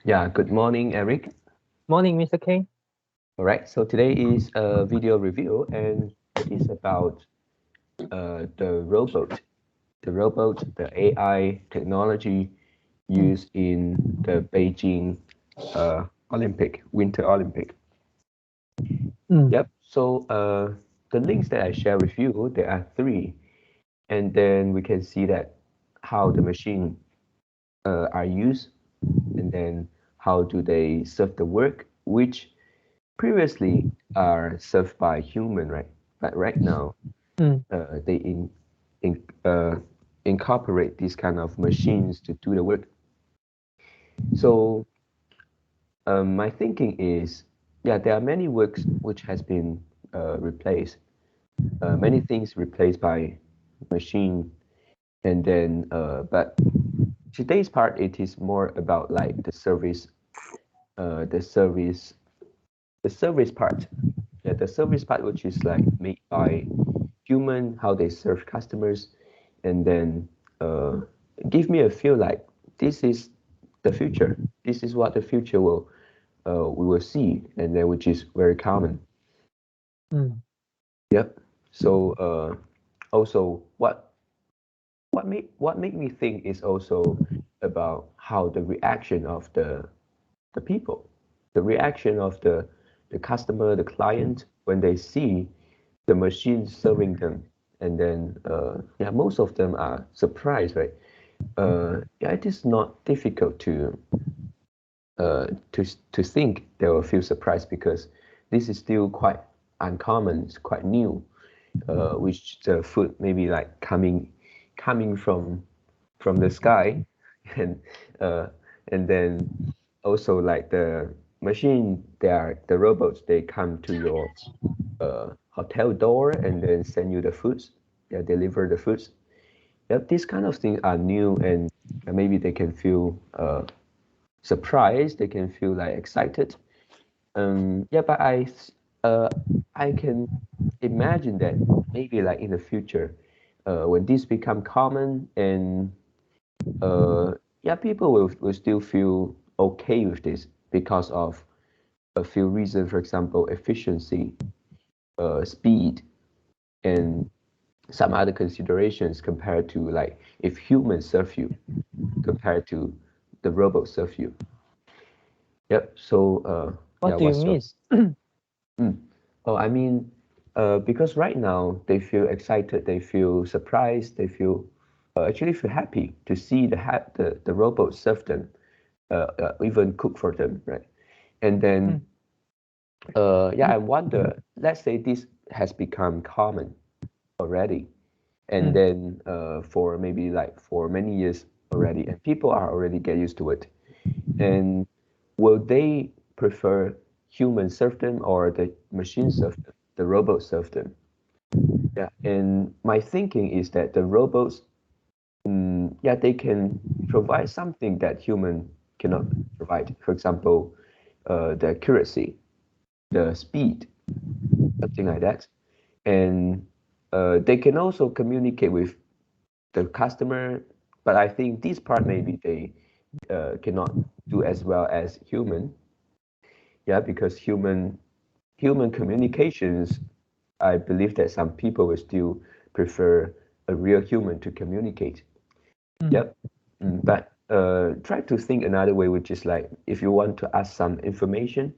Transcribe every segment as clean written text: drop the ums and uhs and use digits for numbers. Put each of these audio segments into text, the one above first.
Yeah, good morning, Eric. Morning, Mr. K. All right, so today is a video review, and it is about the AI technology Mm, used in the Beijing Winter Olympic. mm, Yep. So the links that I share with you, there are three, and then we can see that how the machine are used, and then how do they serve the work, which previously are served by human, right? But right now, mm, they in, incorporate these kind of machines to do the work. So my thinking is, yeah, there are many works which has been replaced, many things replaced by machine, and then but today's part it is more about like uh, the service, the service part. Yeah, the service part which is like made by human, how they serve customers, and then uh, give me a feel like this is the future. This is what the future will we will see, and then which is very common. mm, Yep. So also what made me think is also about how the reaction of the people, the reaction of the customer, the client when they see the machine serving them, and then yeah, most of them are surprised, right? Yeah, it is not difficult uh, to to think they will feel surprised because this is still quite uncommon, it's quite new, which the food maybe like coming from the sky, and uh, and then also like the machine, they are the robots, they come to your hotel door and then send you the foods, they deliver the foods. Yep, these kind of things are new, and maybe they can feel surprised, they can feel like excited. Yeah, but uh, I can imagine that maybe like in the future, when this become common, and yeah, people will still feel okay with this because of a few reasons. For example, efficiency, speed, and some other considerations compared to like if humans serve you compared to the robot serve you. Yep. So yeah, What do you what's your miss? mm. Oh, I mean, because right now they feel excited, they feel surprised, they feel actually feel happy to see the robot serve them, even cook for them, right? And then Mm, yeah, I wonder. Let's say this has become common already, and mm, then for maybe like for many years already, and people are already get used to it. And will they prefer human serve them or the machine serve them, the robot serve them? Yeah, and my thinking is that the robots, yeah, they can provide something that human cannot provide. For example, the accuracy, the speed, something like that. And they can also communicate with the customer, but I think this part maybe they cannot do as well as human. Yeah, because human communications, I believe that some people will still prefer a real human to communicate. mm, Yep. But try to think another way, which is like if you want to ask some information,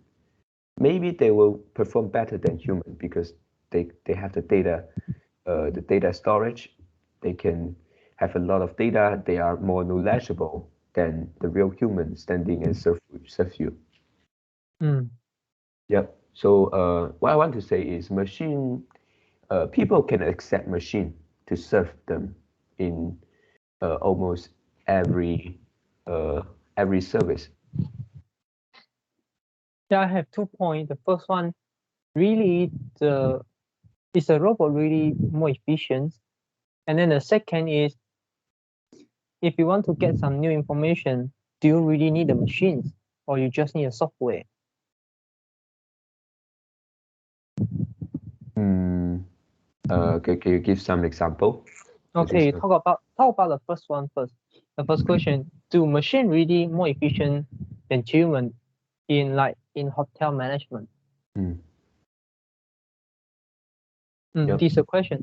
maybe they will perform better than human because they have the data storage. They can have a lot of data. They are more knowledgeable than the real human standing and serve you. mm. Yep. So what I want to say is people can accept machine to serve them in almost every uh, every service. Yeah, I have 2 points. The first one, really, the is the robot really more efficient? And then the second is, if you want to get some new information, do you really need the machines, or you just need a software? Mm, can you give some example for this Okay, one? talk about the first one first. The first question: do machine really more efficient than human in hotel management? Mm. Yep. This is a question.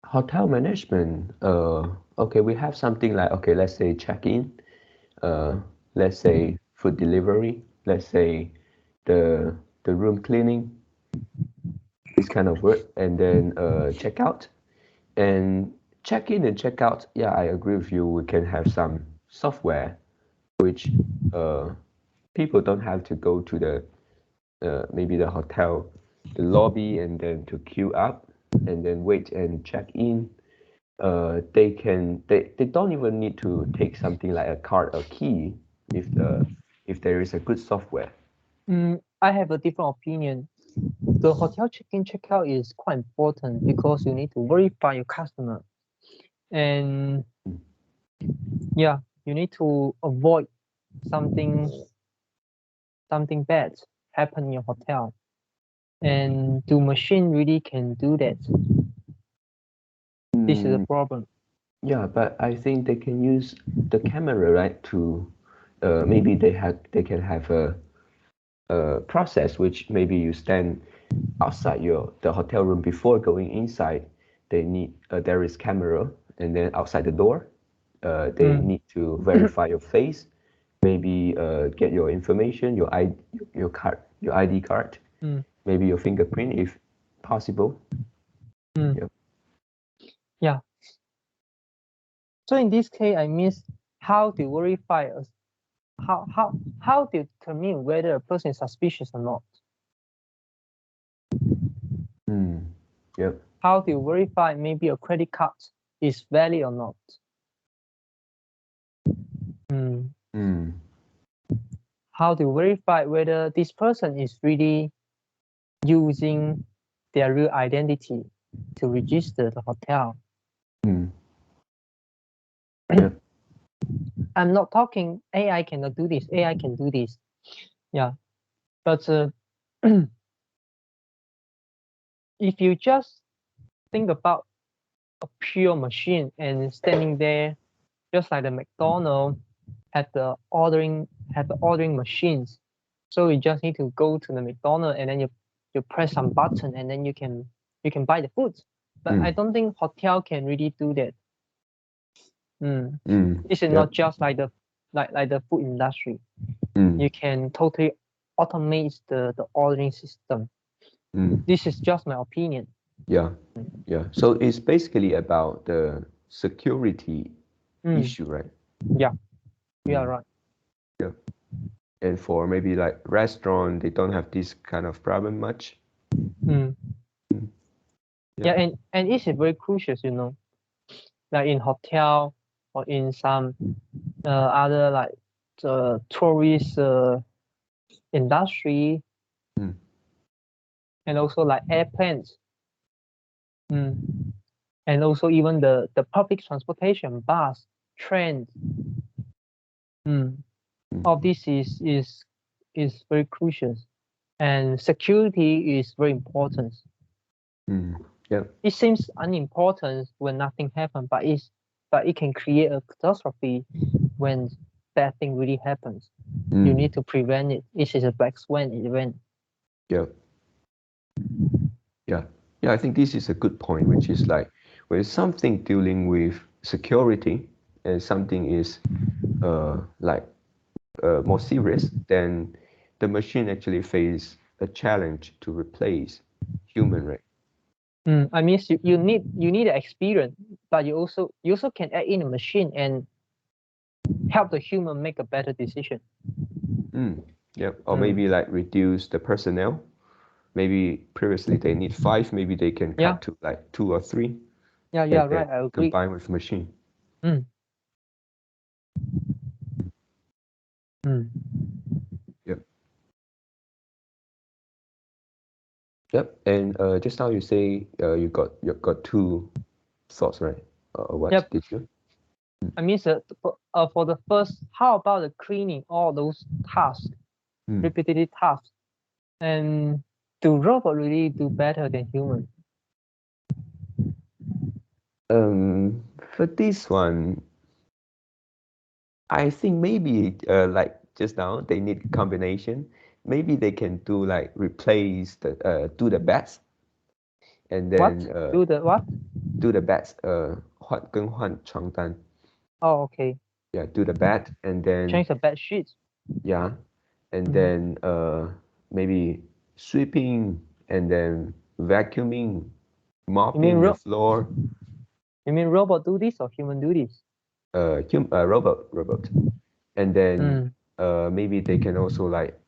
Hotel management. Okay, we have something like, okay, let's say check-in, let's say food delivery, let's say the room cleaning, this kind of work, and then checkout. And check-in and checkout, yeah, I agree with you. We can have some software which people don't have to go to the maybe the hotel, the lobby, and then to queue up and then wait and check in. They don't even need to take something like a card or key if there is a good software. I have a different opinion. The hotel check-in checkout is quite important because you need to verify your customer, and yeah, you need to avoid something bad happen in your hotel, and the machine really can do that. This is a problem. Yeah, but I think they can use the camera, right? To maybe they can have a process which maybe you stand outside the hotel room before going inside. They need there is camera, and then outside the door, they need to verify your face, maybe get your information, your ID card, maybe your fingerprint if possible. Yeah. Yeah. So in this case, I miss how to verify us. How to determine whether a person is suspicious or not. Yep. How to verify maybe a credit card is valid or not. How to verify whether this person is really using their real identity to register the hotel. Yeah. I'm not talking AI cannot do this. AI can do this. Yeah. But if you just think about a pure machine and standing there, just like the McDonald's had the ordering machines. So you just need to go to the McDonald's and then you press some button and then you can buy the food. But I don't think hotel can really do that. This is not just like the food industry. You can totally automate the ordering system. This is just my opinion. Yeah. Yeah. So it's basically about the security issue, right? Yeah. You are right. Yeah. And for maybe like restaurant, they don't have this kind of problem much. Yeah, and it's very crucial, you know, like in hotel or in some other like the tourist industry, and also like airplanes, and also even the public transportation, bus, train. All this is very crucial, and security is very important. Yeah. It seems unimportant when nothing happens, but it can create a catastrophe when bad thing really happens. You need to prevent it. This is a black swan event. Yeah. Yeah. Yeah, I think this is a good point, which is like when something dealing with security and something is more serious, then the machine actually face a challenge to replace human, right? I mean, you need the experience, but you also can add in a machine and help the human make a better decision. Yeah. Or maybe like reduce the personnel. Maybe previously they need 5, maybe they can cut to like 2 or 3. Yeah, right. I agree. Combine with machine. Yep. Yep. And just now you say you got 2 thoughts, right? What did you? I mean, for the first, how about the cleaning all those tasks, repetitive tasks, and do robot really do better than human? For this one, I think maybe like just now, they need combination. Maybe they can do like replace the do the bets, and What? then Do the what? do the bets 更换床单. Oh, okay. Yeah, do the bet, and then Change the bed sheets. yeah, and Mhm. then maybe sweeping, and then vacuuming, mopping the floor. You mean robot do this or human do this? Robot, and then maybe they can also like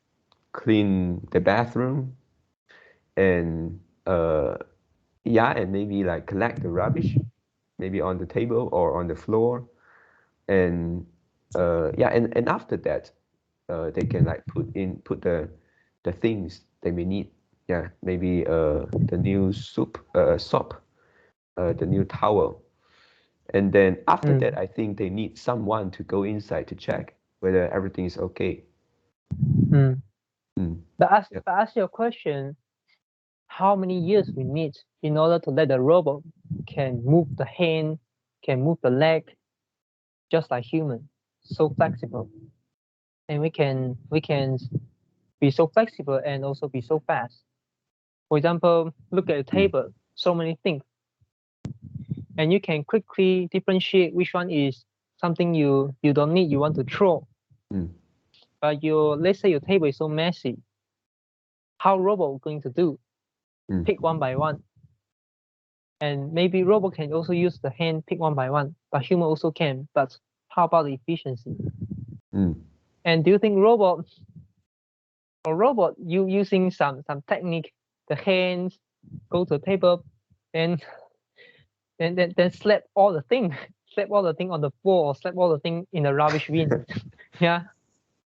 clean the bathroom, and yeah, and maybe like collect the rubbish, maybe on the table or on the floor, and yeah, and after that, they can like put the things they may need. Yeah, maybe the new soap, the new towel, and then after that, I think they need someone to go inside to check whether everything is okay. But Yeah. ask your question, how many years we need in order to let the robot can move the hand, can move the leg, just like human, so flexible, and we can be so flexible and also be so fast. For example, look at the table, so many things, and you can quickly differentiate which one is something you don't need, you want to throw. But let's say your table is so messy, how robot going to do? Pick one by one. And maybe robot can also use the hand pick one by one, but human also can. But how about the efficiency? And do you think robot you using some technique, the hands go to the table, then slap all the thing, slap all the thing on the floor, or slap all the thing in the rubbish bin? Yeah,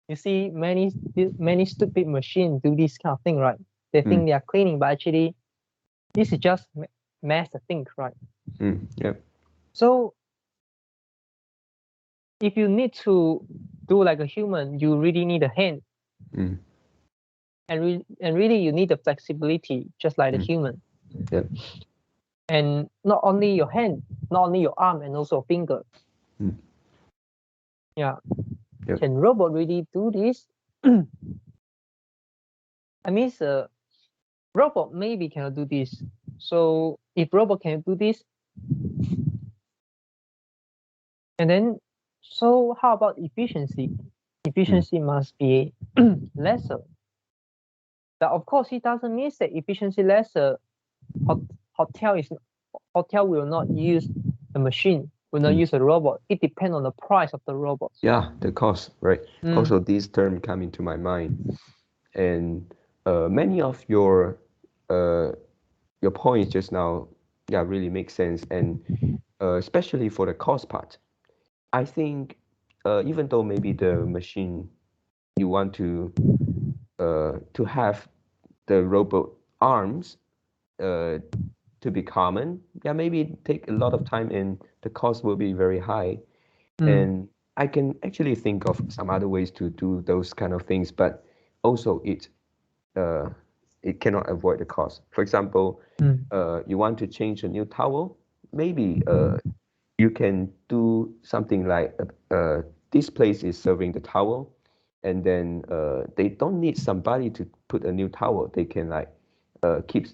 you see many stupid machines do this kind of thing, right? They think they are cleaning, but actually this is just mess the thing, right? Yep. So if you need to do like a human, you really need a hand. And really you need the flexibility, just like the human. Yep. And not only your hand, not only your arm, and also finger. Yeah. Yep. Can robot really do this? I mean, robot maybe cannot do this. So if robot can do this, and then, so how about efficiency? Efficiency must be lesser. But of course, it doesn't mean that efficiency lesser. Hotel will not use a machine, will not use a robot. It depends on the price of the robots. Yeah, the cost, right? Also, this term come into my mind, and many of your points just now, yeah, really make sense, and especially for the cost part. I think even though maybe the machine you want to have the robot arms to be common, yeah, maybe it take a lot of time and the cost will be very high. And I can actually think of some other ways to do those kind of things, but also it cannot avoid the cost. For example, you want to change a new towel, maybe you can do something like this place is serving the towel, and then they don't need somebody to put a new towel. They can like keep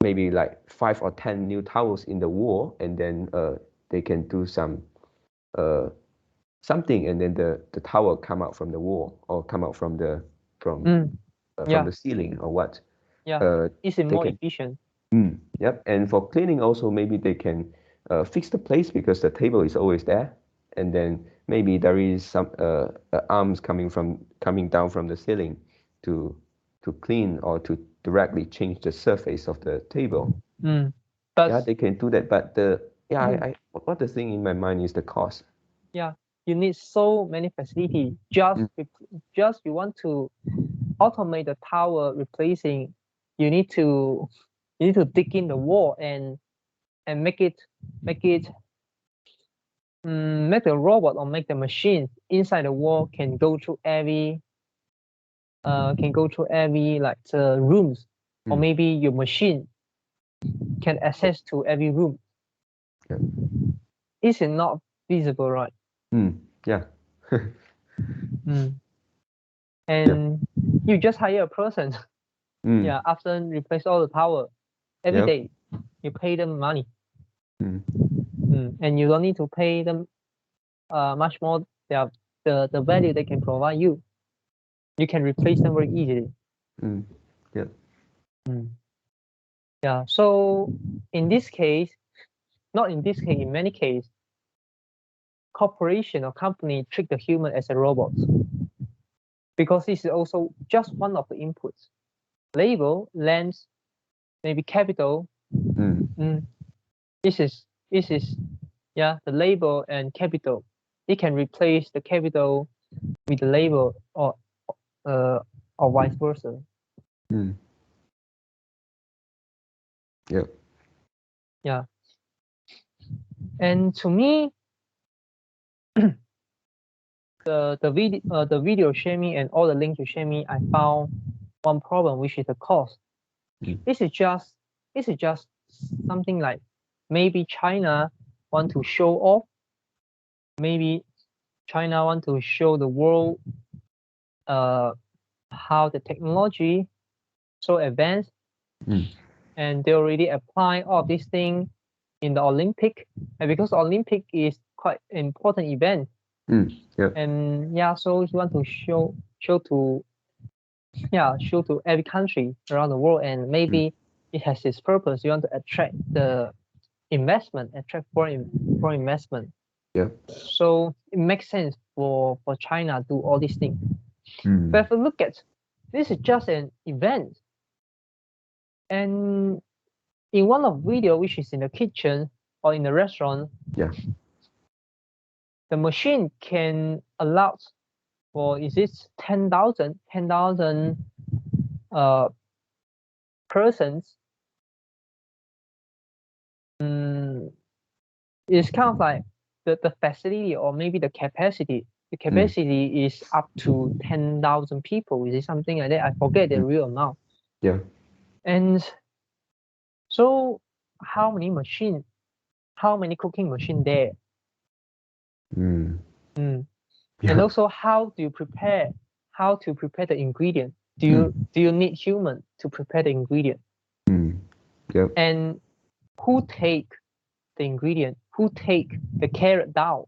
maybe like 5 or 10 new towels in the wall, and then they can do some something, and then the towel come out from the wall or come out from the ceiling or what. Yeah, it's more can, efficient. Yep. And for cleaning also, maybe they can fix the place because the table is always there, and then maybe there is some arms coming down from the ceiling to clean or to directly change the surface of the table. But yeah, they can do that, but what the thing in my mind is the cost. Yeah, you need so many facilities. Just you want to automate the tower replacing, you need to dig in the wall and make the robot or make the machine inside the wall can go through every like rooms, or maybe your machine can access to every room. Yeah. Is it not feasible, right? Yeah. and you just hire a person. Yeah, after replace all the power every day, you pay them money, and you don't need to pay them much more. The value they can provide you. You can replace them very easily. Yeah. So in this case, not in this case, in many cases, corporation or company treat the human as a robot, because this is also just one of the inputs. Labor, land, maybe capital. This is the labor and capital. It can replace the capital with the labor, or vice versa. Yeah. And to me, the video share me and all the links you share me, I found one problem, which is the cost. This is just something like maybe China want to show off. Maybe China want to show the world how the technology so advanced, and they already apply all of these things in the Olympic, and because Olympic is quite an important event, and so he want to show to every country around the world, and maybe it has its purpose. You want to attract the investment, attract foreign investment. So it makes sense for China to do all these things. But if you look at, this is just an event, and in one of video, which is in the kitchen or in the restaurant, the machine can allow for, is it 10,000 persons. It's kind of like the facility, or maybe the capacity. The capacity is up to 10,000 people. Is it something like that? I forget the real amount. And so how many cooking machine there? And also, how to prepare the ingredient? Do you need human to prepare the ingredient? And who take the ingredient? Who take the carrot down?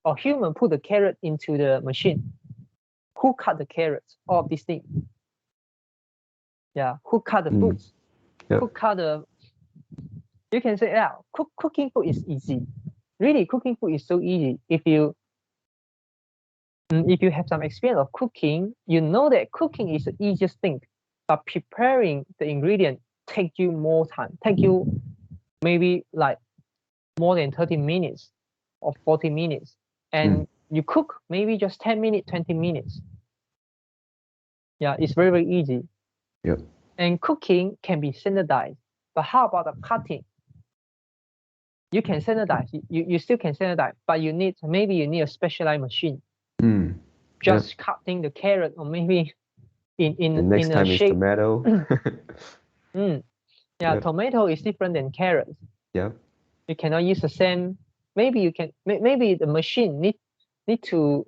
Or human put the carrot into the machine? Who cut the carrots? All of these things. Who cut the fruits? Who cut the? You can say, cooking food is easy. Really, cooking food is so easy. If you have some experience of cooking, you know that cooking is the easiest thing. But preparing the ingredient take you more time. Take you maybe like more than 30 minutes or 40 minutes. And you cook maybe just 10 minutes, 20 minutes. It's very, very easy. And cooking can be standardized. But how about the cutting? You can standardize. You still can standardize, but you need a specialized machine. Just cutting the carrot, or maybe in the next in time a is shape. tomato. Tomato is different than carrots. You cannot use the same. Maybe you can. Maybe the machine need to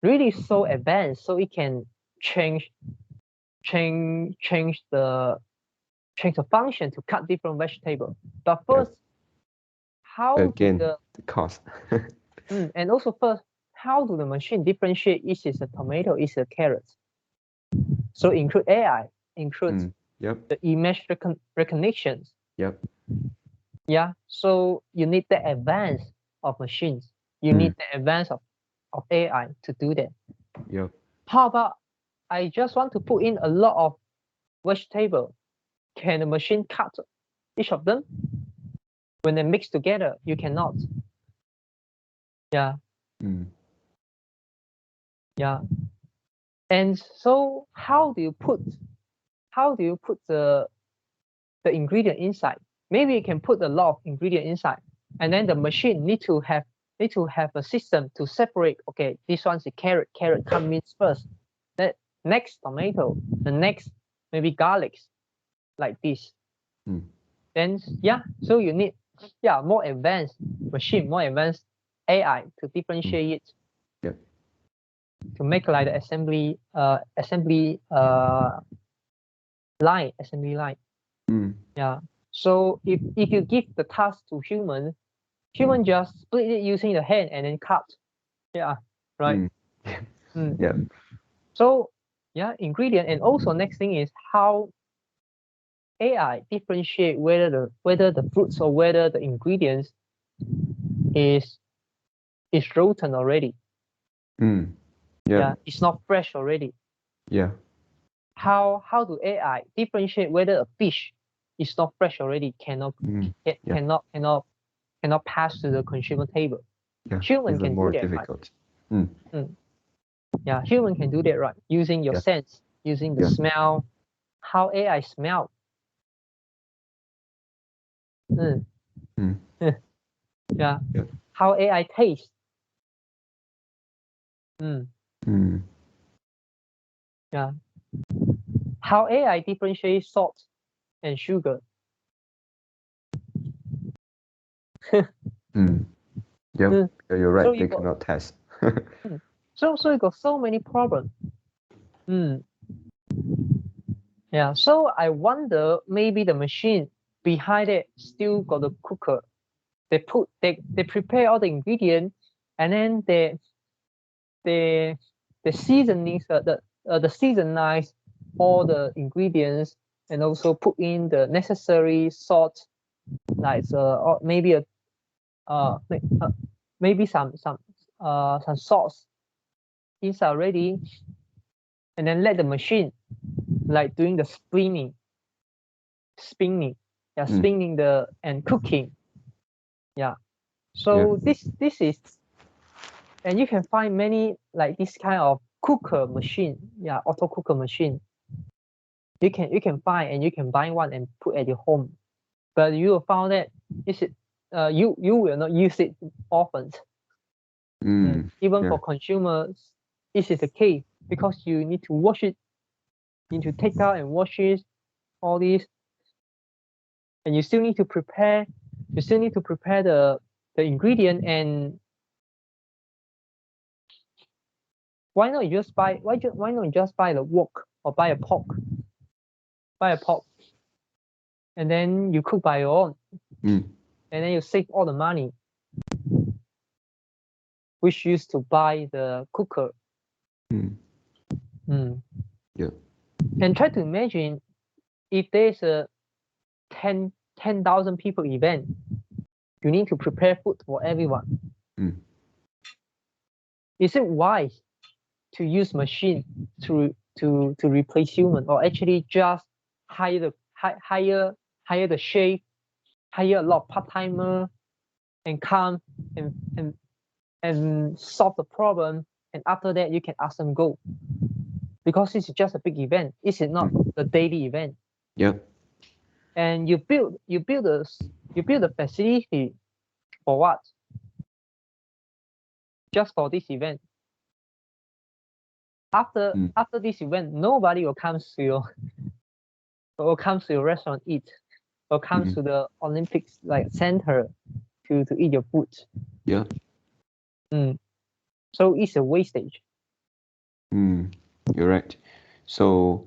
really so advanced, so it can change the function to cut different vegetables. But first, how again the cost. And also first, how do the machine differentiate is a tomato, is a carrot? So include AI, includes the image recognitions. So you need the advance of machines. You need the advance of AI to do that. How about I just want to put in a lot of vegetable? Can the machine cut each of them? When they mix together, you cannot. And so how do you put the ingredient inside? Maybe you can put a lot of ingredient inside, and then the machine need to have a system to separate. Okay, this one's a carrot. Carrot comes in first. The next tomato. The next maybe garlics, like this. Then so you need more advanced machine, more advanced AI to differentiate it. make like the assembly line. Yeah. So if you give the task to human just split it using the hand and then cut. Yeah. Right. Yeah. So yeah, ingredient, and also next thing is how AI differentiate whether the fruits or whether the ingredients is rotten already. Yeah, it's not fresh already. Yeah. How do AI differentiate whether a fish is not fresh already, cannot pass to the consumer table? Yeah. Human Even can more do that, difficult. right? Yeah, human can do that, right? Using your sense, using the smell, how AI smell. Yeah. How AI taste. Yeah. How AI differentiates salt and sugar. Yeah, you're right. So they cannot test. So you got so many problems. Yeah. So I wonder, maybe the machine behind it still got a cooker. They prepare all the ingredients, and then they seasonings the seasonize all the ingredients, and also put in the necessary salt, like or maybe maybe some sauce inside already, and then let the machine like doing the spinning, spinning the and cooking. Yeah. So this is, and you can find many like this kind of cooker machine, auto cooker machine. You can find, and you can buy one and put at your home, but you will find that you will not use it often. Even for consumers, this is the case, because you need to wash it, you need to take out and wash it, all these, and you still need to prepare the ingredient. And why not just buy the wok, or buy a pot, and then you cook by your own, and then you save all the money which used to buy the cooker. And try to imagine if there's a 10,000 people event, you need to prepare food for everyone. Is it wise to use machine to replace human, or actually just hire the chef, hire a lot of part-timer, and come and solve the problem, and after that you can ask them go, because this is just a big event. This is not the daily event. And you build the facility for what? Just for this event. After this event, nobody will come to your restaurant eat, or come to the Olympics like center to eat your food. So it's a wastage. You're right. So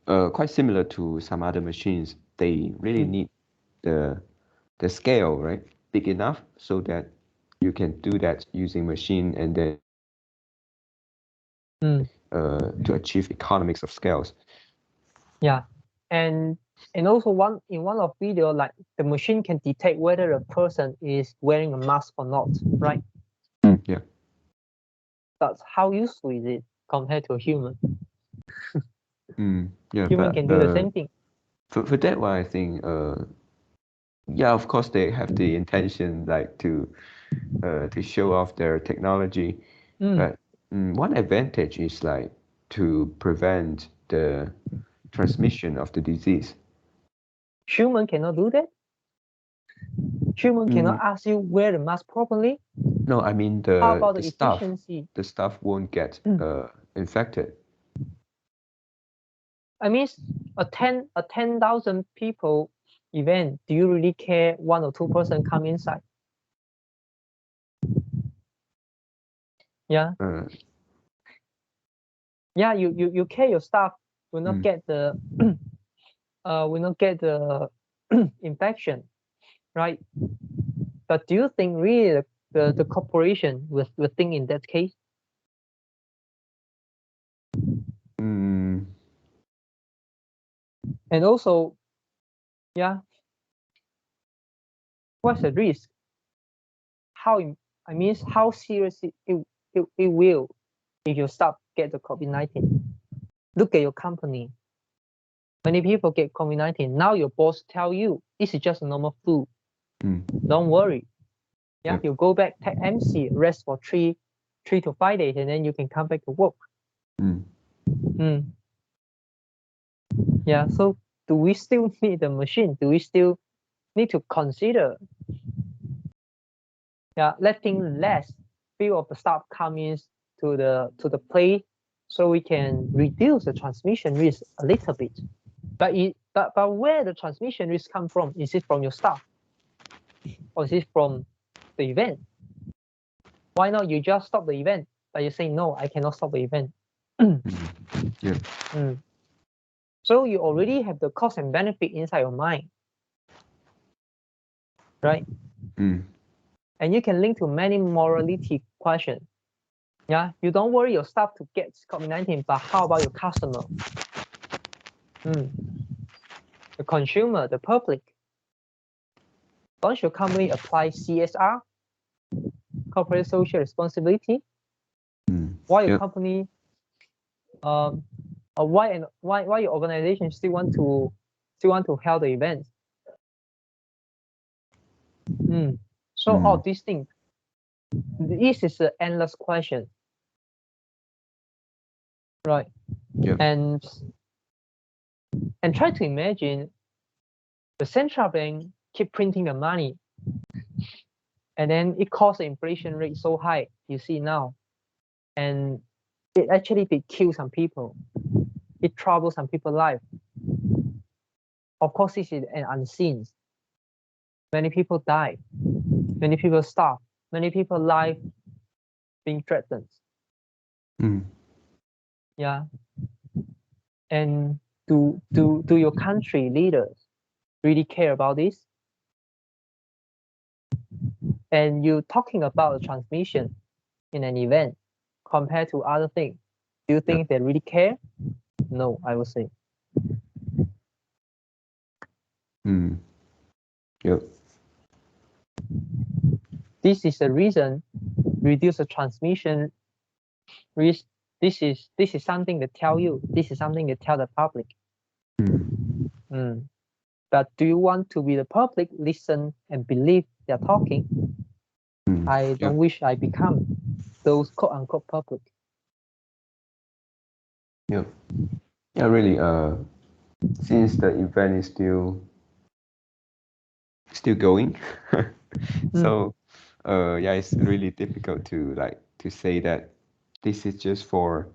quite similar to some other machines, they really need the scale, right, big enough so that you can do that using machine, and then to achieve economics of scales. Yeah, and also in one of video, like the machine can detect whether a person is wearing a mask or not, right? Yeah. That's how useful is it compared to a human? Yeah, human can do the same thing. For that one, I think, yeah, of course they have the intention like to show off their technology, but one advantage is like to prevent the transmission of the disease. Human cannot do that. Human cannot ask you wear the mask properly. No, I mean How about the staff. efficiency? The staff won't get infected. I mean, a 10,000 people event, do you really care 1 or 2 person come inside? Yeah. yeah, you care your staff will not get the will not get the infection, right? But do you think really the corporation will think in that case? Mm. And also, yeah, what's the risk? How serious it will if your staff get the COVID-19? Look at your company. Many people get COVID-19. Now your boss tell you this is just a normal flu. Don't worry. Yeah, you go back, take MC, rest for 3 to 5 days, and then you can come back to work. Yeah, so do we still need the machine? Do we still need to consider letting less few of the staff come in to the play so we can reduce the transmission risk a little bit? But where the transmission risk come from? Is it from your staff? Or is it from the event? Why not you just stop the event? But you say, no, I cannot stop the event. So you already have the cost and benefit inside your mind, right? And you can link to many morality questions. Yeah, you don't worry your staff to get COVID-19, but how about your customer? The consumer, the public. Don't your company apply CSR, corporate social responsibility? Why your company, why your organization still want to hold the events? So all these things, this is an endless question, right? And try to imagine the central bank keep printing the money, and then it caused the inflation rate so high you see now, and it actually did kill some people. It troubled some people's life. Of course, this is an unseen. Many people died. Many people starved. Many people's life being threatened. Yeah. And do your country leaders really care about this? And you talking about the transmission in an event compared to other things. Do you think they really care? No, I would say. This is the reason reduce the transmission risk. This is something to tell you. This is something to tell the public. But do you want to be the public, listen and believe they're talking? I don't wish I become those quote unquote public. Yeah, really. Since the event is still going, so it's really difficult to say that this is just for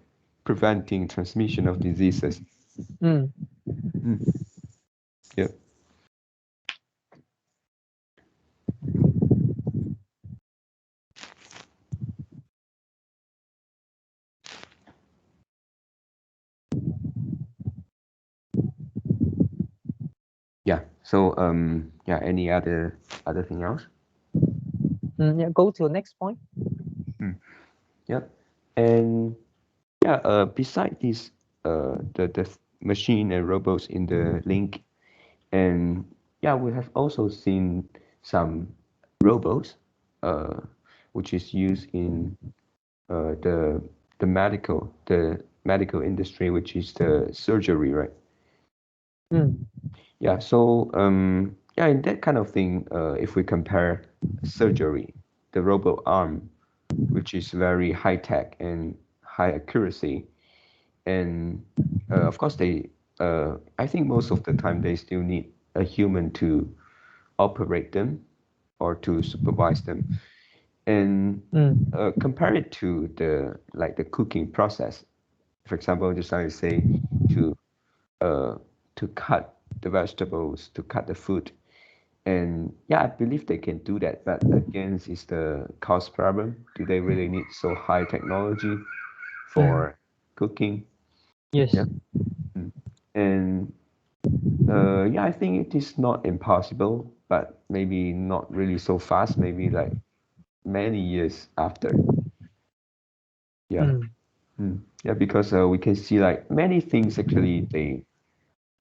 preventing transmission of diseases. So any other thing else? Go to the next point. And beside this, the machine and robots in the link, and we have also seen some robots, which is used in the medical industry, which is the surgery, right? So in that kind of thing, if we compare surgery, the robot arm, which is very high tech and high accuracy, and of course I think most of the time they still need a human to operate them or to supervise them, and compare it to the cooking process. For example, just like I say, to cut the vegetables, to cut the food. And I believe they can do that, but again, it's the cost problem. Do they really need so high technology for cooking? Yes. Yeah. And yeah, I think it is not impossible, but maybe not really so fast, maybe like many years after. Yeah. Mm. Yeah, because we can see like many things actually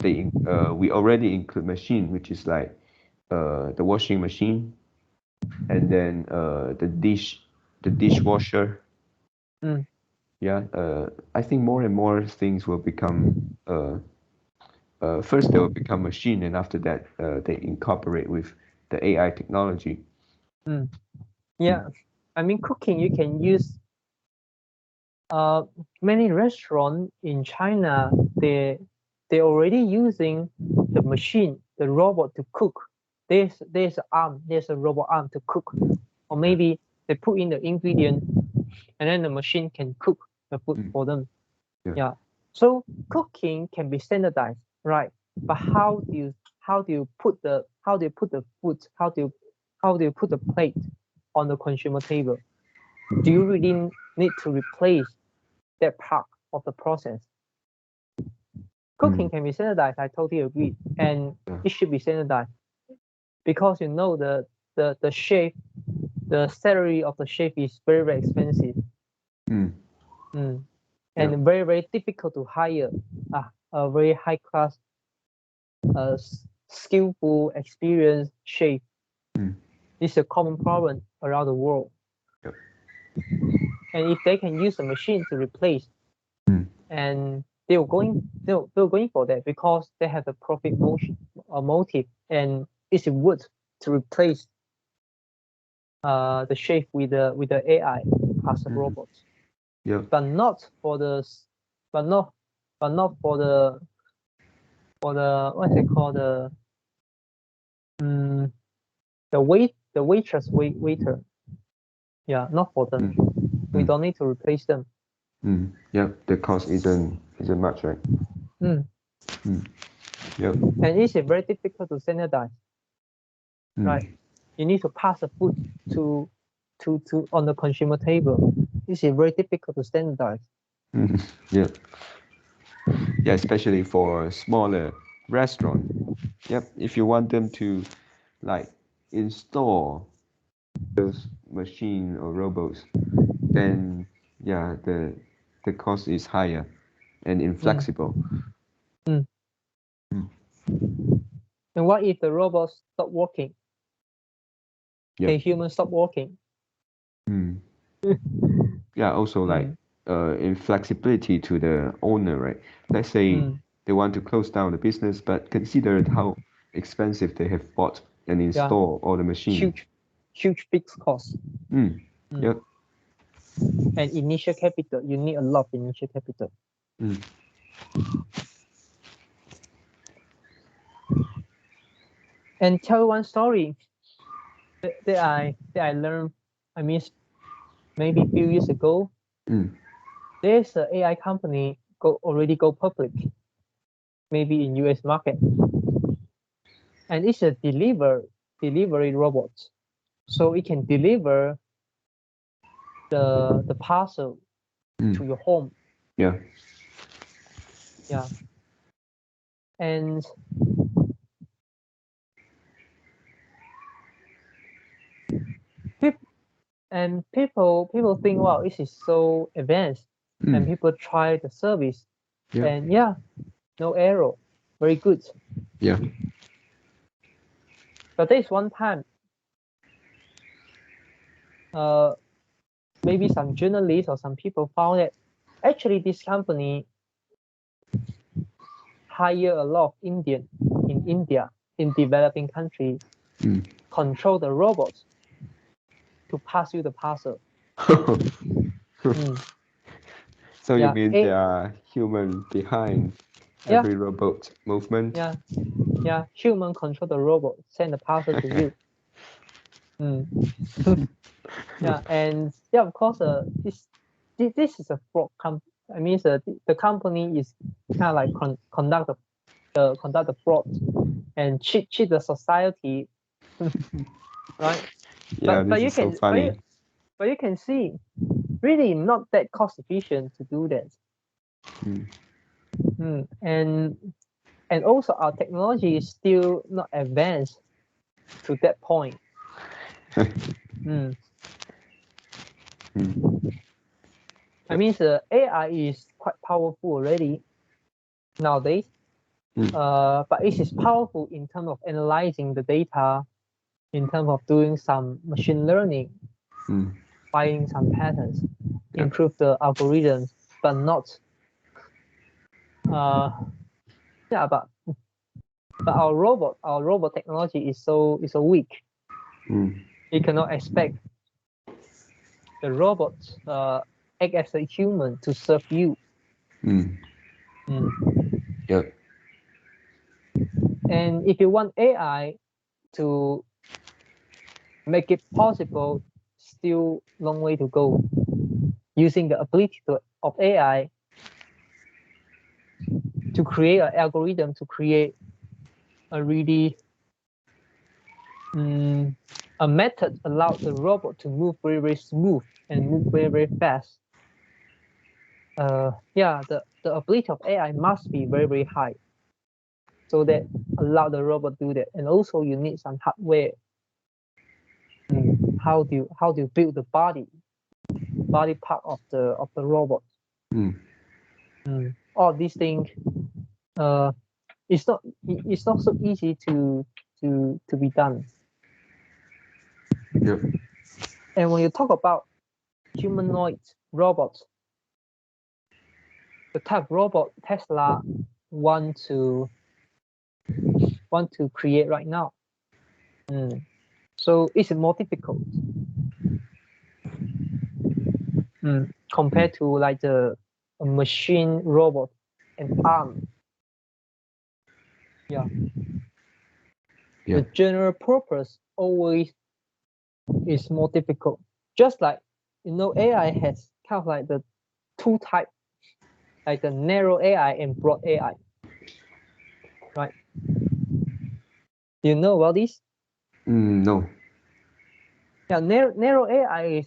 we already include machine, which is like the washing machine, and then the dishwasher. Mm. Yeah, I think more and more things will become first they will become machine, and after that they incorporate with the AI technology. Mm. Yeah. I mean, cooking, you can use many restaurants in China, they already using the machine, the robot to cook. There's a robot arm to cook, or Yeah. maybe they put in the ingredient and then the machine can cook the food Mm. for them. Yeah. Yeah. So cooking can be standardized, right? But how do you put the food? How do you put the plate on the consumer table? Do you really need to replace that part of the process? Cooking Mm. can be standardized. I totally agree, and Yeah. it should be standardized because the chef, the salary of the chef is very very expensive. Mm. Mm. Yeah. And very very difficult to hire a very high class, skillful, experienced chef. Mm. It's a common problem around the world. Yep. And if they can use a machine to replace, Mm. and they were going for that because they have a profit motive, and it's wood to replace the chef with the AI plus the Mm. robots, Yeah. but not for the but not but not for the what's it called, um, the waitress waiter. Yeah, not for them. Mm. We Mm. don't need to replace them. Yeah. The cost isn't much, right? Mm. Mm. Yep. And it's very difficult to standardize, right? Mm. You need to pass the food to on the consumer table. This is very difficult to standardize. Mm. Yeah. Yeah, especially for smaller restaurant. Yep. If you want them to like install those machine or robots, then yeah, the cost is higher and Mm. inflexible. Mm. Mm. And what if the robots stop working? Yep. Can humans stop working? Mm. Yeah, also like Mm. inflexibility to the owner, right? Let's say Mm. they want to close down the business, but consider how expensive they have bought and Yeah, install all the machine. huge fixed cost. Mm. Mm. Yep. And initial capital, you need a lot of initial capital. Mm. And tell one story that I learned. I mean, maybe a few years ago, Mm. there's an AI company already go public, maybe in US market, and it's a delivery robot, so it can deliver the parcel Mm. to your home. Yeah. Yeah, and people think, wow, this is so advanced, and Mm. people try the service, Yeah. and yeah, no error, very good. Yeah. But there's one time, uh, maybe some journalists or some people found that actually this company hire a lot of Indian in India, in developing country, Mm. control the robots to pass you the parcel. Mm. So you Yeah, mean there are human behind yeah, every robot movement? yeah, yeah. Human control the robot, send the parcel to you. Mm. Yeah, and yeah, of course, this is a fraud. I mean, the company is kind of like conduct the fraud and cheat the society, right? Yeah, But this you is so can funny. but you can see really not that cost efficient to do that. Mm. And also our technology is still not advanced to that point. I mean, the AI is quite powerful already nowadays, but it is powerful in terms of analyzing the data, in terms of doing some machine learning, finding some patterns, improve the algorithms, but not. But our robot technology is so weak. You cannot expect the robot act as a human to serve you. Yep. And if you want AI to make it possible, still long way to go. Using the ability of AI to create an algorithm, to create a really a method allows the robot to move very, very smooth and move very, very fast. The ability of AI must be very, very high, so that allow the robot to do that. And also you need some hardware. How do you build the body part of the robot? All these things, it's not so easy to be done. Yep. And when you talk about humanoid robots, the type of robot Tesla want to create right now, so it's more difficult compared to like the machine robot and arm. The general purpose always is more difficult. Just like, AI has kind of like the two types, like the narrow AI and broad AI, right? Do you know about this? No. Yeah, narrow AI is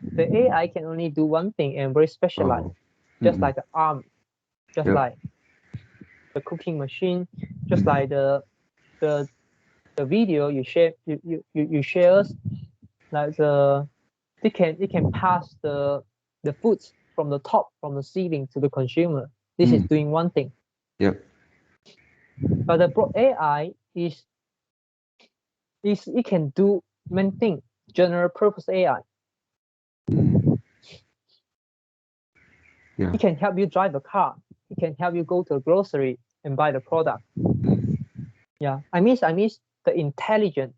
the AI can only do one thing and very specialized, just like the arm, just like the cooking machine, just like the video you share us, like it can pass the foods from the top, from the ceiling to the consumer. This is doing one thing. Yep. But the broad AI is it can do many things. General purpose AI. It can help you drive a car. It can help you go to a grocery and buy the product. Yeah, I mean the intelligent,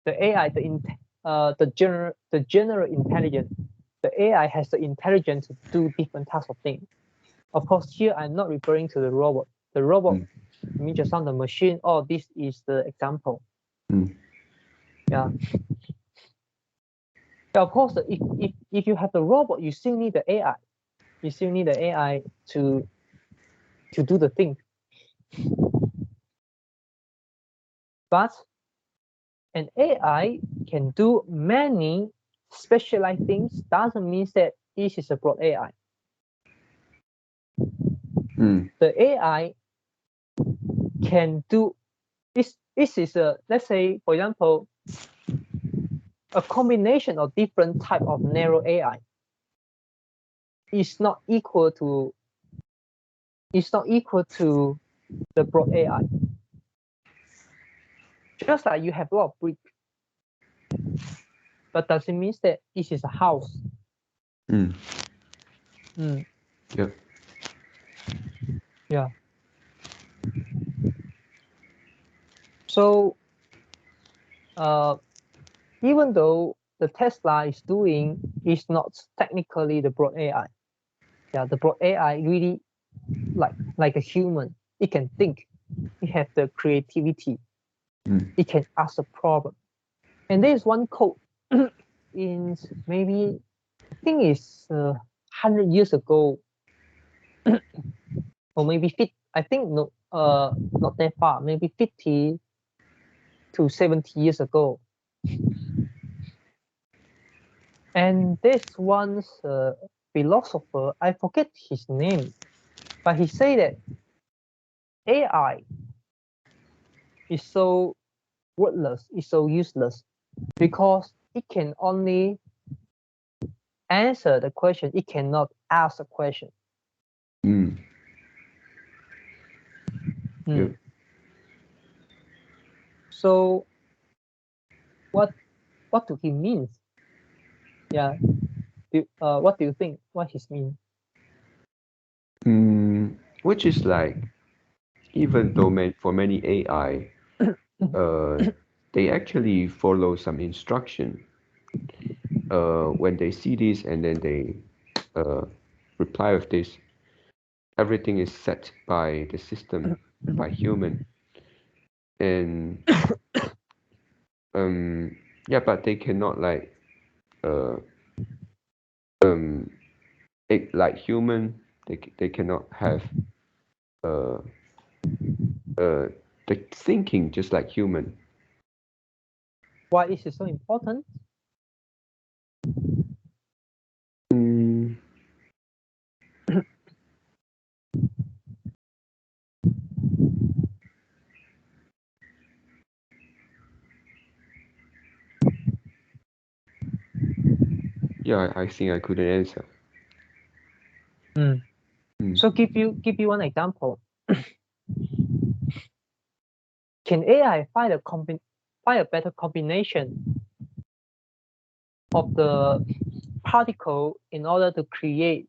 the AI, the general intelligence. The AI has the intelligence to do different types of things. Of course, here I'm not referring to the robot. The robot, I mean just on the machine. Oh, this is the example. Yeah. Of course, if you have the robot, you still need the AI. You still need the AI to do the thing. But an AI can do many specialized things. Doesn't mean that this is a broad AI. The AI can do this. This is a, let's say, for example, a combination of different type of narrow AI is not equal to the broad AI. Just like you have a lot of brick, but doesn't mean that this is a house. Yep. Yeah. So even though the Tesla is not technically the broad AI. Yeah, the broad AI really like a human. It can think. It has the creativity. It can ask a problem. And there's one code in maybe, I think it's 100 years ago, or maybe 50. I think no, not that far. Maybe 50 to 70 years ago. And this one philosopher, I forget his name. But he said that AI is so worthless, is so useless, because it can only answer the question, it cannot ask a question. Mm. Yep. So what do he mean? Yeah. What do you think? What he mean? Which is like, even though for many AI, they actually follow some instruction. When they see this and then they reply with this, everything is set by the system, by human, and yeah, but they cannot like like human. They cannot have uh the thinking just like human. Why is it so important? Mm, yeah, I think I couldn't answer. So give you one example. Can AI find a better combination of the particle in order to create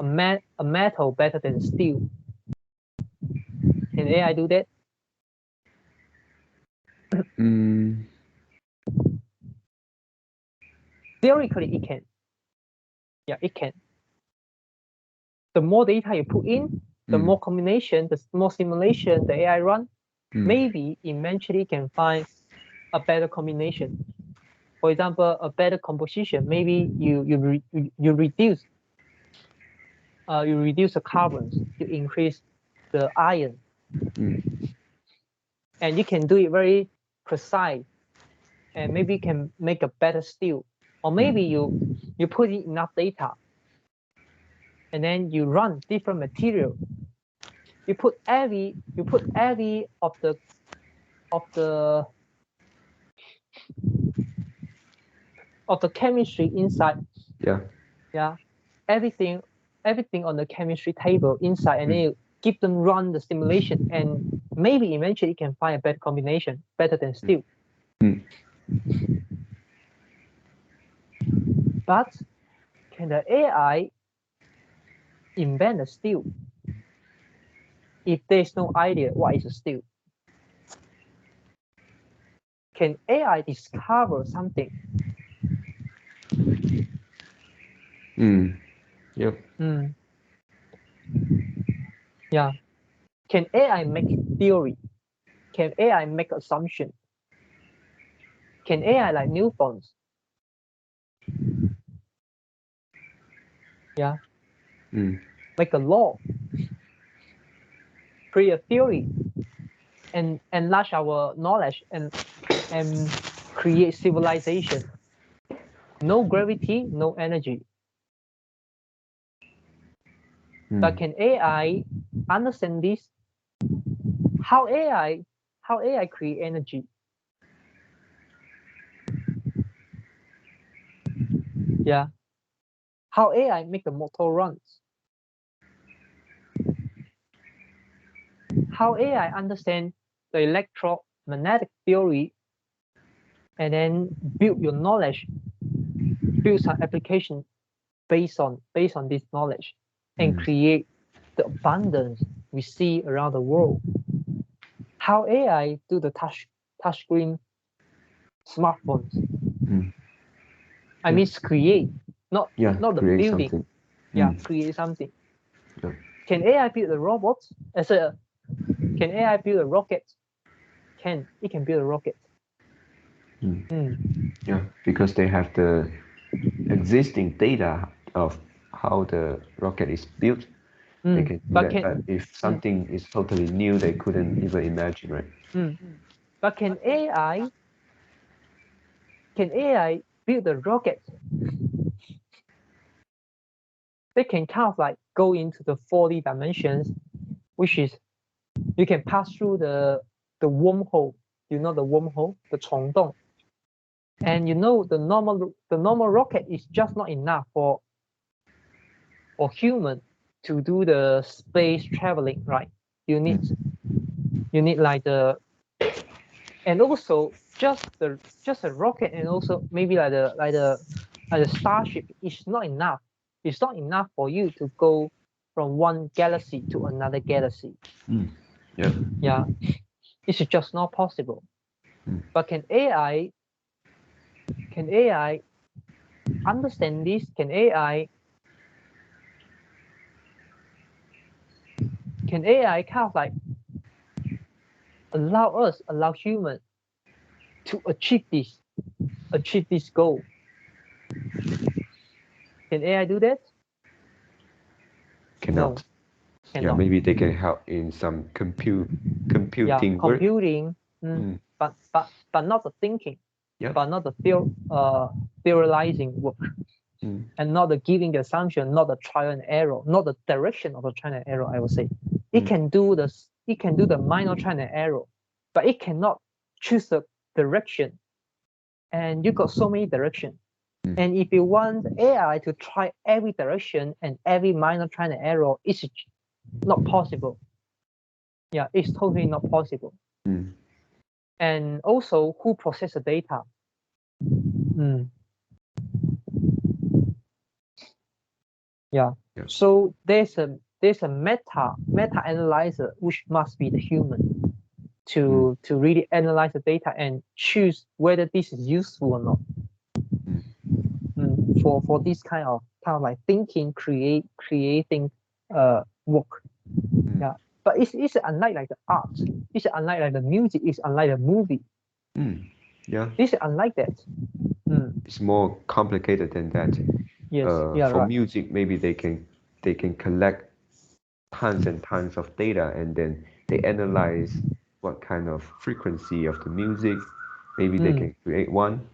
a metal better than steel? Can AI do that? Theoretically, it can. Yeah, it can. The more data you put in, the more combination, the more simulation the AI run, maybe eventually can find a better combination. For example, a better composition. Maybe you reduce the carbons, you increase the iron, and you can do it very precise, and maybe you can make a better steel. Or maybe you put in enough data, and then you run different material. You put every of the chemistry inside. Yeah. Everything on the chemistry table inside, and then you give them run the simulation, and maybe eventually you can find a better combination, better than steel. But can the AI invent a steel if there's no idea what is a steel? Can AI discover something? Yep. Yeah. Can AI make theory? Can AI make assumption? Can AI like Newtons? Yeah. Make a law, create a theory, and enlarge our knowledge, and create civilization. No gravity, no energy. But can AI understand this? How AI create energy? Yeah. How AI make the motor runs? How AI understand the electromagnetic theory, and then build your knowledge, build some application based on this knowledge, and create the abundance we see around the world. How AI do the touchscreen smartphones? I mean, create, not the building. Something. Yeah, create something. Can AI build a robot? Can AI build a rocket? It can build a rocket. Yeah, because they have the existing data of how the rocket is built. They can do that. But if something is totally new, they couldn't even imagine, right? But can AI build a rocket? they can kind of like go into the 4D dimensions, which is you can pass through the wormhole. You know the wormhole, the 虫洞. And you know the normal rocket is just not enough for human to do the space traveling, right? You need like the, and also just a rocket, and also maybe like the starship is not enough. It's not enough for you to go from one galaxy to another galaxy. Yeah, it's just not possible. But can AI understand this? Can AI kind of like allow humans to achieve this goal? Can AI do that? Cannot. No, cannot. Yeah, maybe they can help in some computing work. But not the thinking. Yeah. But not the theorizing work. And not the giving the assumption, not the trial and error, not the direction of the trial and error. I would say it can do the minor trial and error, but it cannot choose the direction. And you got so many directions. And if you want AI to try every direction and every minor trial and error, it's not possible. Yeah, it's totally not possible. And also, who process the data? Yeah. So there's a meta analyzer, which must be the human to really analyze the data and choose whether this is useful or not. For this kind of like thinking, creating work. Yeah. But it's unlike like the art. It's unlike like the music. It's unlike the movie. Yeah. It's unlike that. It's more complicated than that. Yes. For right. music, maybe they can collect tons and tons of data, and then they analyze what kind of frequency of the music. Maybe they can create one.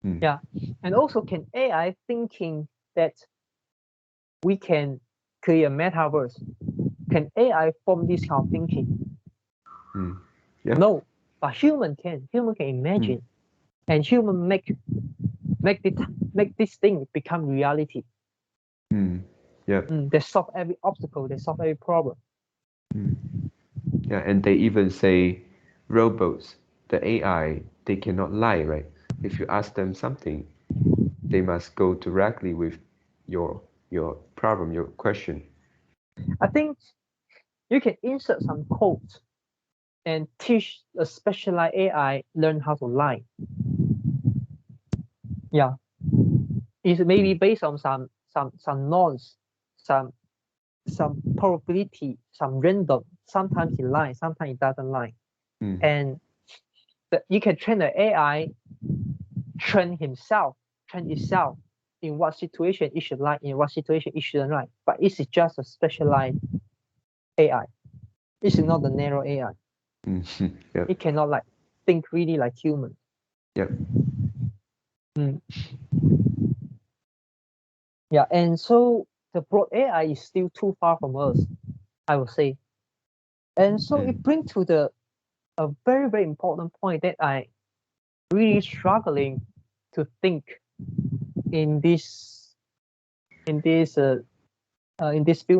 Yeah. And also, can AI thinking that we can create a metaverse? Can AI form this kind of thinking? Yeah. No, but human can. Human can imagine, and human make this thing become reality. Yeah. They solve every obstacle. They solve every problem. Yeah, and they even say robots, the AI, they cannot lie, right? If you ask them something, they must go directly with your problem, your question. I think you can insert some code and teach a specialized AI learn how to lie. Yeah, it's maybe based on some norms, some probability, some random. Sometimes it lies, sometimes it doesn't lie. And you can train the AI, train itself in what situation it should lie, in what situation it shouldn't lie. But it's just a specialized AI. It's not the narrow AI. Yep. It cannot like think really like human. Yep. Yeah, and so the broad AI is still too far from us, I would say. And so it brings to a very, very important point that I really struggling to think in these few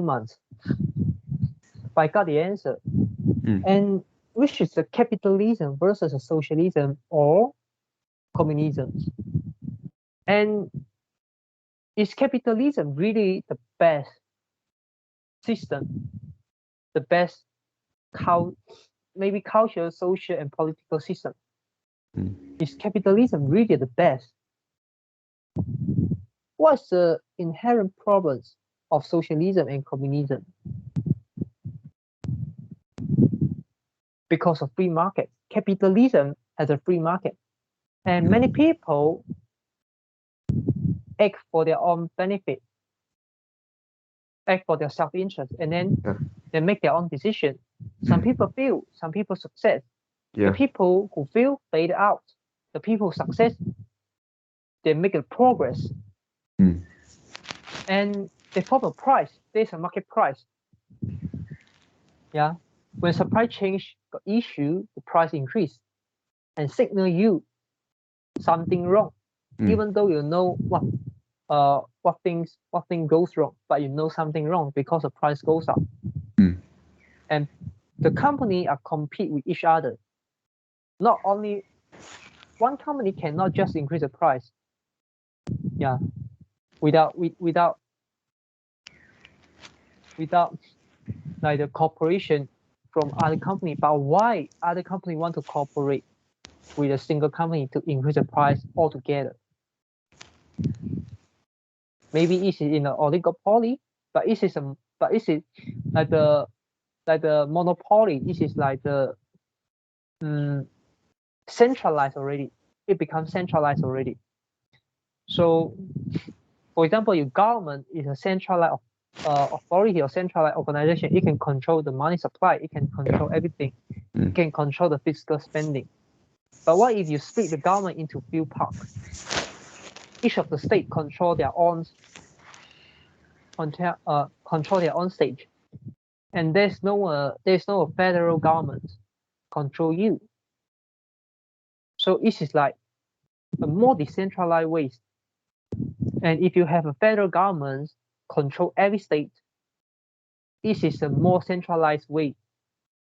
months. But I got the answer. And which is the capitalism versus a socialism or communism. And is capitalism really the best system, the best maybe cultural, social, and political system? Is capitalism really the best? What's the inherent problems of socialism and communism? Because of free market. Capitalism has a free market. And many people act for their own benefit, act for their self-interest, and then they make their own decision. Some people fail, some people success. The people who fail fade out. The people who success, they make a progress. And they form a price. There's a market price. Yeah. When supply chain got issue, the price increase and signal you something wrong, even though you know what thing goes wrong, but you know something wrong because the price goes up. And the company are compete with each other. Not only one company cannot just increase the price, yeah, without like the cooperation from other company. But why other company want to cooperate with a single company to increase the price altogether? Maybe it is in an oligopoly, but it is like the monopoly. It is like the centralized already. It becomes centralized already. So, for example, your government is a centralized authority or centralized organization. It can control the money supply. It can control everything. It can control the fiscal spending. But what if you split the government into few parts? Each of the state control their own stage, and there's no federal government control you. So it is like a more decentralized way. And if you have a federal government control every state, this is a more centralized way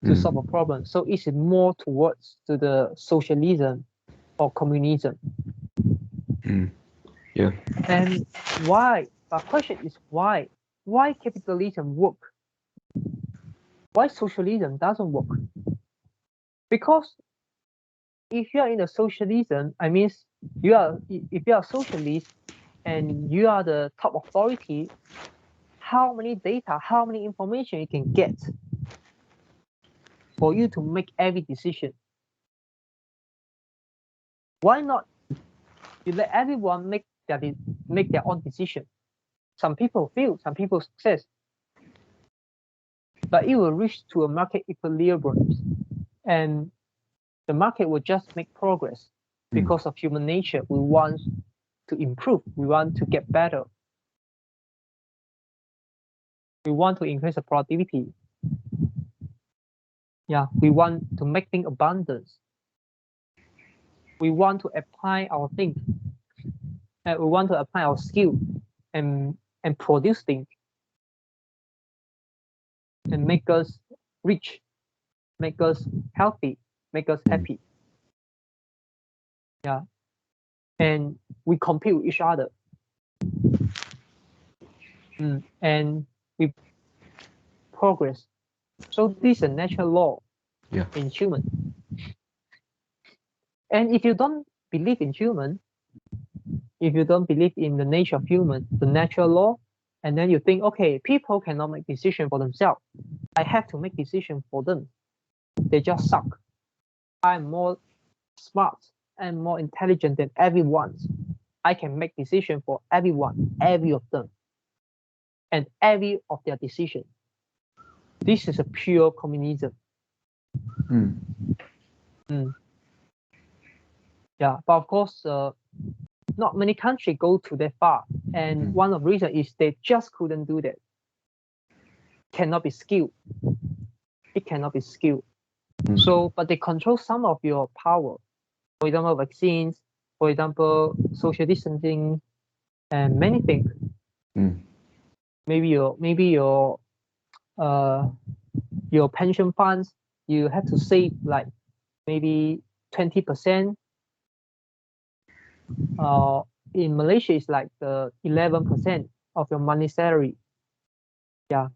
to solve a problem. So it's more towards to the socialism or communism. Yeah. And why? The question is why? Why capitalism work? Why socialism doesn't work? Because if you are in a socialism, I mean, if you are a socialist and you are the top authority, how many data, how many information you can get for you to make every decision? Why not you let everyone make their own decision? Some people fail, some people success, but it will reach to a market equilibrium, and the market will just make progress because of human nature. We want to improve, we want to get better, we want to increase the productivity. Yeah, we want to make things abundance. We want to apply our things, and we want to apply our skill and produce things and make us rich, make us healthy, make us happy. Yeah, and we compete with each other, and we progress. So this is a natural law in human. And if you don't believe in human, if you don't believe in the nature of human, the natural law, and then you think, okay, people cannot make decision for themselves, I have to make decision for them, they just suck. I'm more smart and more intelligent than everyone. I can make decision for everyone, every of them, and every of their decision. This is a pure communism. Yeah, but of course, not many countries go to that far, and one of the reasons is they just couldn't do that. Cannot be skilled. It cannot be skilled. So, but they control some of your power. For example, vaccines. For example, social distancing, and many things. Maybe your pension funds, you have to save like maybe 20%. In Malaysia, it's like the 11% of your money salary. Yeah.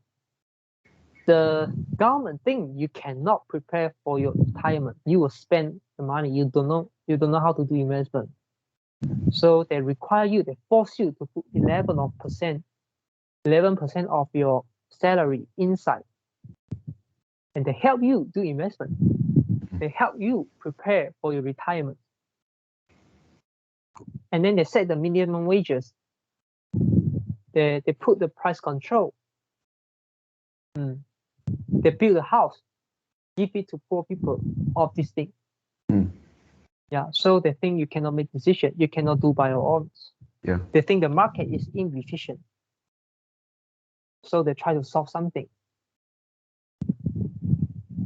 The government think you cannot prepare for your retirement. You will spend the money. You don't know how to do investment. So they require you, they force you to put 11% of your salary inside. And they help you do investment. They help you prepare for your retirement. And then they set the minimum wages. They put the price control. They build a house, give it to poor people, of this thing. Yeah, so they think you cannot make decision, you cannot do by your own. Yeah. They think the market is inefficient. So they try to solve something.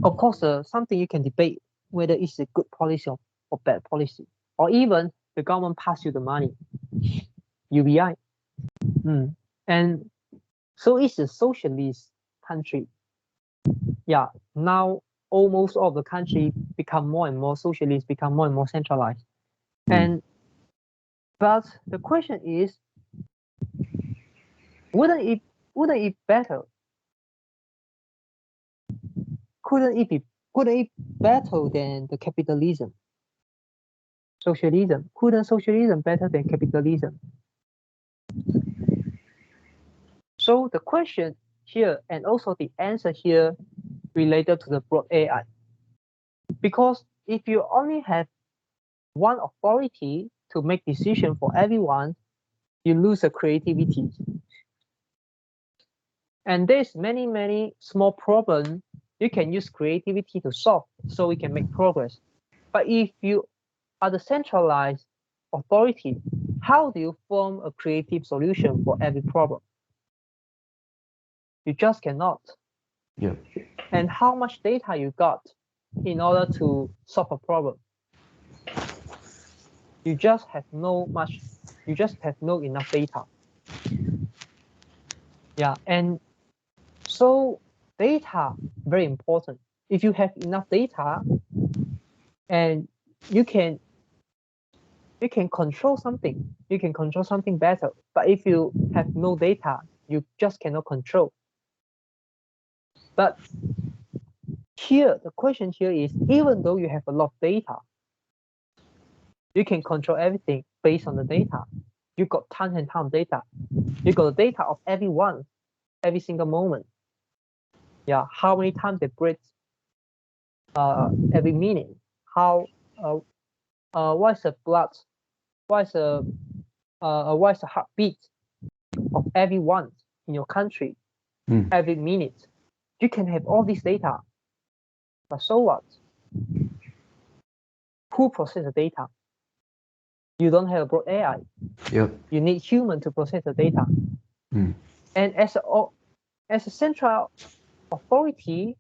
Of course, something you can debate whether it's a good policy or bad policy, or even the government pass you the money, UBI. And so it's a socialist country. Yeah, now almost all of the country become more and more socialist, become more and more centralized. But the question is, wouldn't it better? Couldn't it better than the capitalism? Socialism. Couldn't socialism better than capitalism? So the question here and also the answer here related to the broad AI. Because if you only have one authority to make decision for everyone, you lose the creativity. And there's many small problems you can use creativity to solve so we can make progress. But if you are the centralized authority, how do you form a creative solution for every problem? You just cannot. Yeah. And how much data you got in order to solve a problem? You just have no enough data. Yeah, and so data very important. If you have enough data and you can control something, you can control something better. But if you have no data, you just cannot control. But here, the question here is, even though you have a lot of data, you can control everything based on the data. You got tons and tons of data. You got the data of everyone, every single moment. Yeah, how many times they breathe every minute? How what's the blood? What's the heartbeat of everyone in your country every minute? You can have all this data, but so what? Who process the data? You don't have a broad AI. Yep. You need human to process the data. And as a central authority,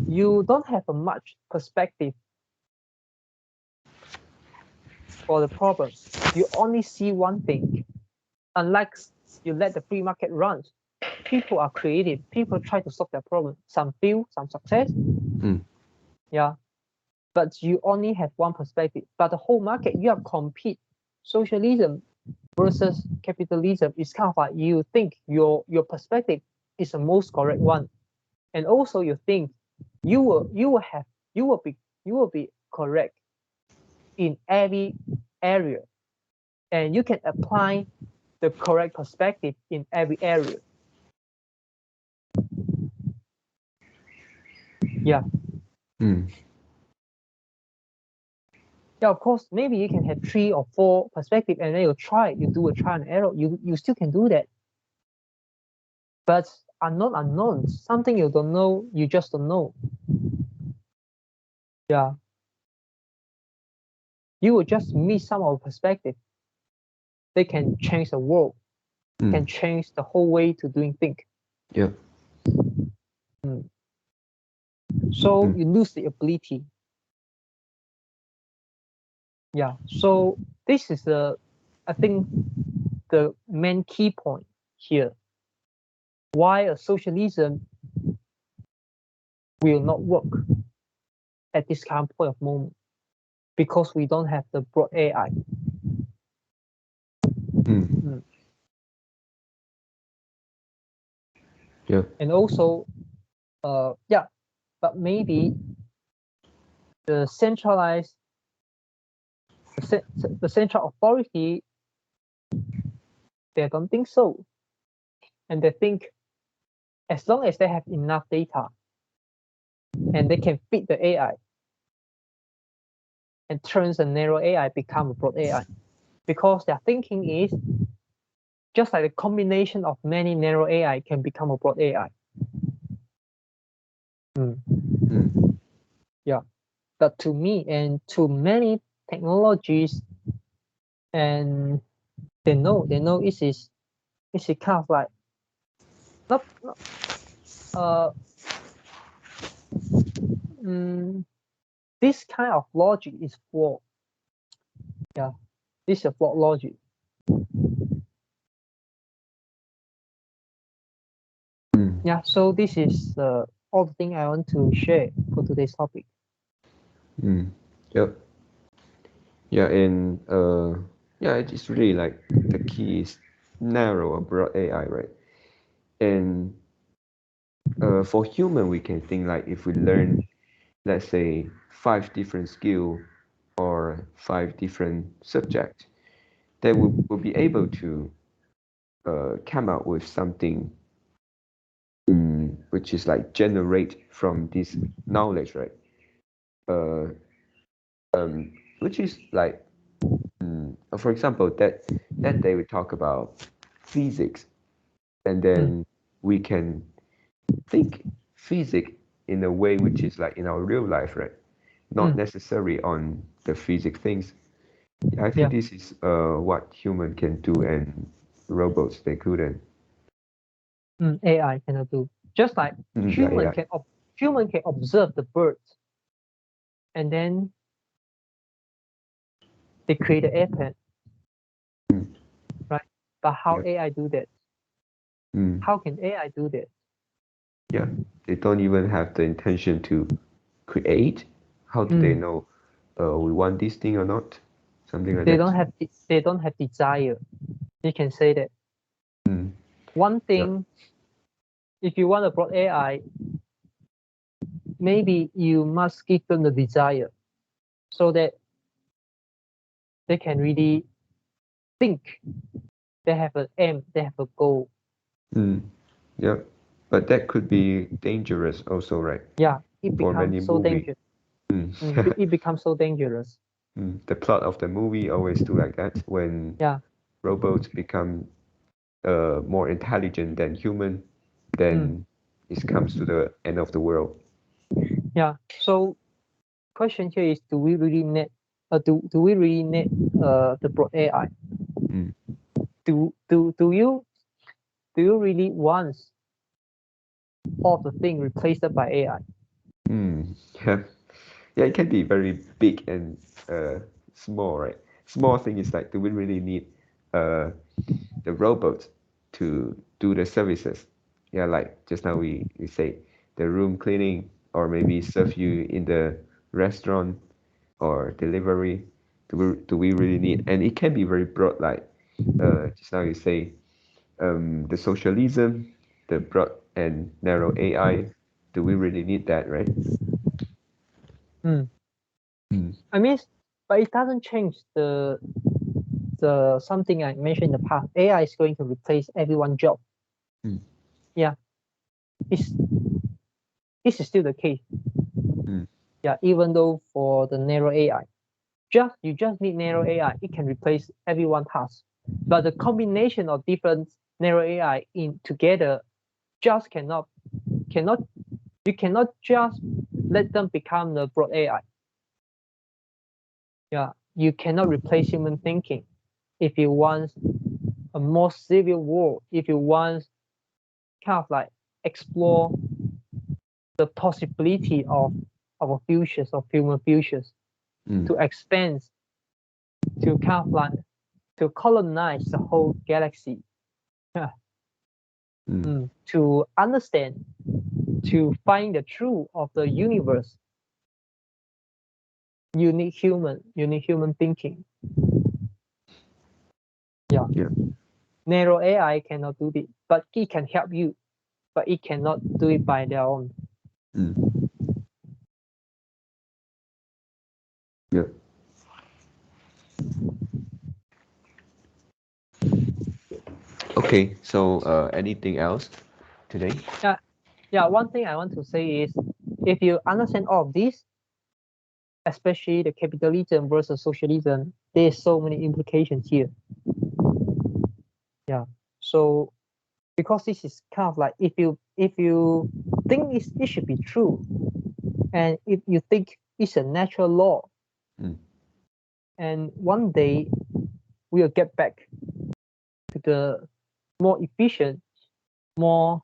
you don't have a much perspective for the problem. You only see one thing. Unlike you let the free market run, people are creative. People try to solve their problem. Some fail, some success. Yeah, but you only have one perspective. But the whole market, you are compete. Socialism versus capitalism is kind of like you think your perspective is the most correct one, and also you think you will be correct in every area, and you can apply the correct perspective in every area. Yeah. Yeah, of course, maybe you can have 3 or 4 perspectives and then you do a trial and error. You still can do that. But unknown, something you don't know, you just don't know. Yeah. You will just miss some of the perspective. They can change the world, can change the whole way to doing things. Yeah. So you lose the ability. Yeah. So this is I think the main key point here. Why a socialism will not work at this current point of moment? Because we don't have the broad AI. Yeah. And also, yeah, but maybe the centralized, the central authority, they don't think so. And they think as long as they have enough data and they can feed the AI and turns a narrow AI become a broad AI. Because their thinking is just like a combination of many narrow AI can become a broad AI. Yeah, but to me and to many technologies, and they know it is it's a kind of like not this kind of logic is flawed. Yeah, this is a flawed logic. Yeah, so this is all the thing I want to share for today's topic. Yep. Yeah, and yeah, it's really like the key is narrow or broad AI, right? And for human, we can think like if we learn, let's say, 5 different skill or 5 different subjects, then we'll be able to come out with something which is like generate from this knowledge, right? Uh, which is like, for example, that day we talk about physics, and then we can think physics in a way which is like in our real life, right? Not necessarily on the physics things. I think this is what human can do and robots they couldn't. AI cannot do. Just like human can observe the birds, and then they create an airplane, right? But how AI do that? How can AI do that? Yeah, they don't even have the intention to create. How do they know we want this thing or not? Something like They that. don't have desire. You can say that. One thing, if you want to broad AI, maybe you must give them the desire so that they can really think. They have an aim, they have a goal. Yeah, but that could be dangerous also, right? Yeah, it For many becomes so movie. dangerous. It becomes so dangerous. The plot of the movie always do like that when robots become more intelligent than human, then it comes to the end of the world. Yeah. So, question here is: do we really need? Do we really need the broad AI? Do you really want all the thing replaced by AI? Yeah, yeah, it can be very big and small, right? Small thing is like, do we really need the robot to do the services? Yeah, like just now we say the room cleaning or maybe serve you in the restaurant or delivery. Do we really need? And it can be very broad, like just now you say the socialism, the broad and narrow AI. Do we really need that, right? I mean, but it doesn't change the something I mentioned in the past. AI is going to replace everyone's job. Yeah, it's this is still the case. Yeah, even though for the narrow AI, you just need narrow AI, it can replace everyone's task. But the combination of different narrow AI in together just cannot you cannot just let them become the broad AI. Yeah, you cannot replace human thinking if you want a more civil world, if you want kind of like explore the possibility of our futures, of human futures, to expand, to kind of like to colonize the whole galaxy. Yeah. To understand, to find the truth of the universe. You need human thinking. Yeah. Narrow AI cannot do it, but it can help you, but it cannot do it by their own. Yeah. Okay, so anything else today? Yeah, one thing I want to say is if you understand all of this, especially the capitalism versus socialism, there's so many implications here. Yeah. So because this is kind of like if you think it should be true, and if you think it's a natural law, and one day we'll get back to the more efficient, more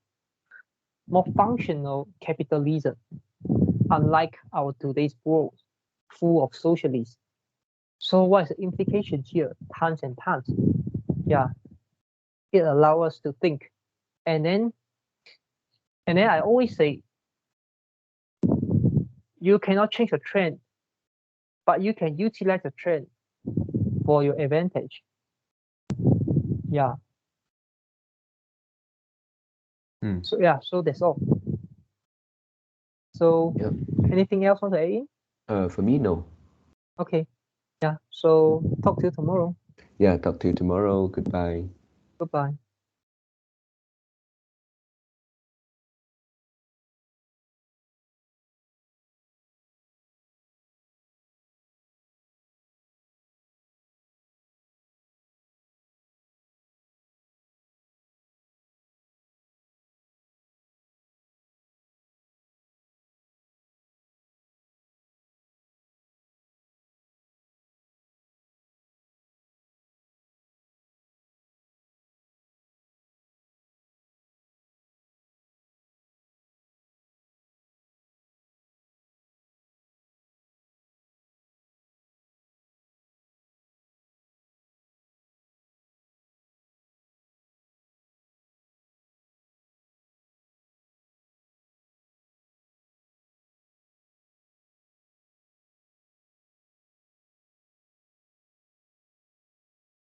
functional capitalism, unlike our today's world, full of socialism. So what is the implication here? Tons and tons. Yeah, it allows us to think, and then I always say, you cannot change the trend, but you can utilize the trend for your advantage. Yeah. So yeah, so that's all. So Yep. anything else want to add in? For me, no. Okay. Yeah. So talk to you tomorrow. Yeah, talk to you tomorrow. Goodbye. Goodbye.